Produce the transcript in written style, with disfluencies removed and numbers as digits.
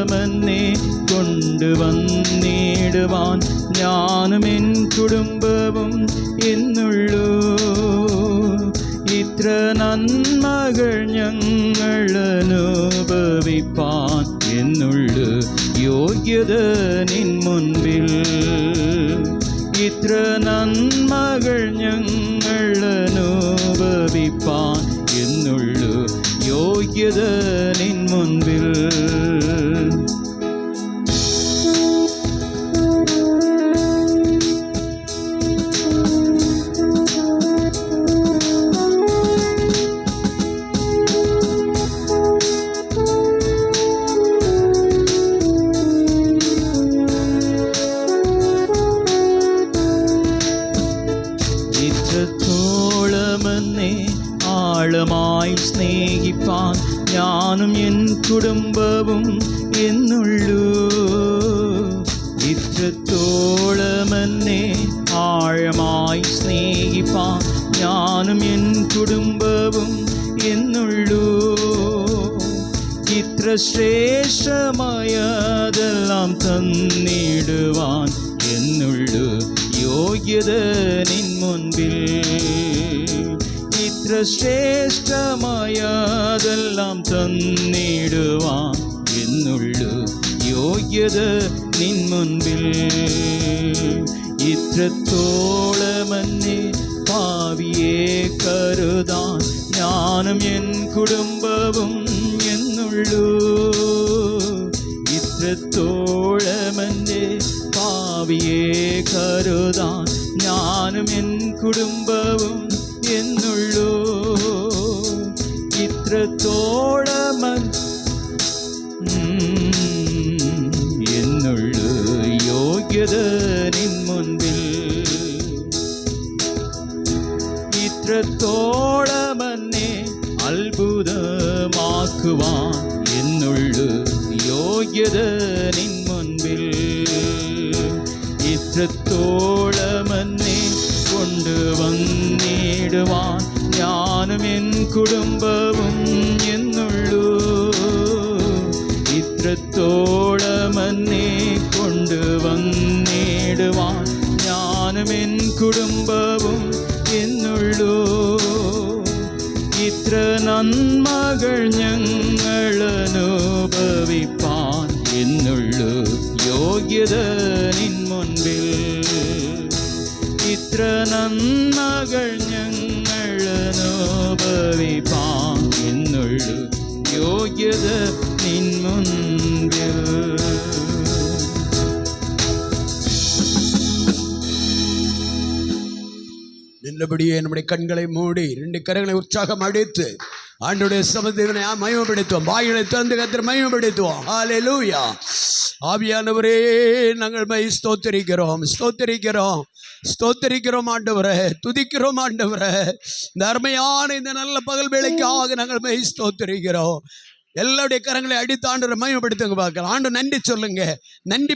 ഇത്രത്തോളമെന്നെ കൊണ്ടുവന്നിടുവാൻ ഞാനും എൻ കുടുംബവും എന്നുള്ളൂ. ഇത്ര നന്മകൾ ഞങ്ങൾ അനുഭവിപ്പാൻ എന്നുള്ളൂ യോഗ്യത നിൻ മുൻപിൽ. ഇത്ര നന്മകൾ ഞങ്ങൾ അനുഭവിപ്പാൻ എന്നുള്ളൂ യോഗ്യത നിൻ മുൻപിൽ. ഇത്രത്തോളമെന്നെ ആഴമായി സ്നേഹിപ്പാൻ ഞാനും എൻ കുടുംബവും എന്നുള്ളൂ. ഇത്രത്തോളമെന്നെ ആഴമായി സ്നേഹിപ്പാൻ ഞാനും എൻ കുടുംബവും എന്നുള്ളൂ. ഇത്ര ശ്രേഷ്ഠമായതെല്ലാം തന്നിടുവാൻ എന്നുള്ളൂ യോഗ്യത നിൻ മുൻപിൽ. ഇത്ര ശ്രേഷ്ഠമായതെല്ലാം തന്നിടുവാൻ എന്നുള്ളൂ യോഗ്യത നിൻ മുൻപിൽ. ഇത്രത്തോളമെന്നെ പാവിയെ കരുതാൻ ഞാനും എൻ കുടുംബവും എന്നുള്ളൂ. ഇത്രത്തോളമെന്നെ പാവിയെ കരുതാൻ ഞാനും എൻ കുടുംബവും എന്നുള്ളൂ. എന്നുള്ളൂ യോഗ്യത നിൻ മുൻപിൽ. ഇത്രത്തോളമെന്നെ അത്ഭുതമാക്കുവാൻ എന്നുള്ളൂ യോഗ്യത നിൻ മുൻപിൽ. ഇത്രത്തോളമെന്നെ കൊണ്ടുവന്നിടുവാൻ ഞാനും എൻ കുടുംബവും എന്നുള്ളൂ. ഇത്രത്തോളമെന്നെ കൊണ്ടുവന്നിടുവാൻ ഞാനും എൻ കുടുംബവും എന്നുള്ളൂ. ഇത്ര നന്മകൾ ഞങ്ങൾ അനുഭവിപ്പാൻ എന്നുള്ളൂ യോഗ്യത നിൻ മുൻപിൽ. ഇത്ര നന്മകൾ ഞങ്ങൾ അനുഭവിപ്പാൻ എന്നുള്ളൂ യോഗ്യത നിൻ മുൻപിൽ. நின்றபடியே நம்முடைய கண்களை மூடி 2 கரங்களை உற்சாகம் அடித்து ஆண்டவருடைய சமதேவனை மகிமைப்படுத்துவோம். வாய்களை திறந்து கர்த்தரை மகிமைப்படுத்துவோம். ஹல்லேலூயா. ஆவியானவரே, நாங்கள் ஸ்தோத்திரிக்கிறோம் ஸ்தோத்திரிக்கிறோம் ஸ்தோத்திரிக்கிறோம் ஆண்டவரே, துதிக்கிறோம் ஆண்டவரே. இந்த அருமையான இந்த நல்ல பகல் வேளைக்காக நாங்கள் ஸ்தோத்திரிக்கிறோம். எல்லாருடைய கரங்களை அடித்து ஆண்டவரை மகிமைப்படுத்துங்க பார்க்கலாம். ஆண்டவர் நன்றி சொல்லுங்க. நன்றி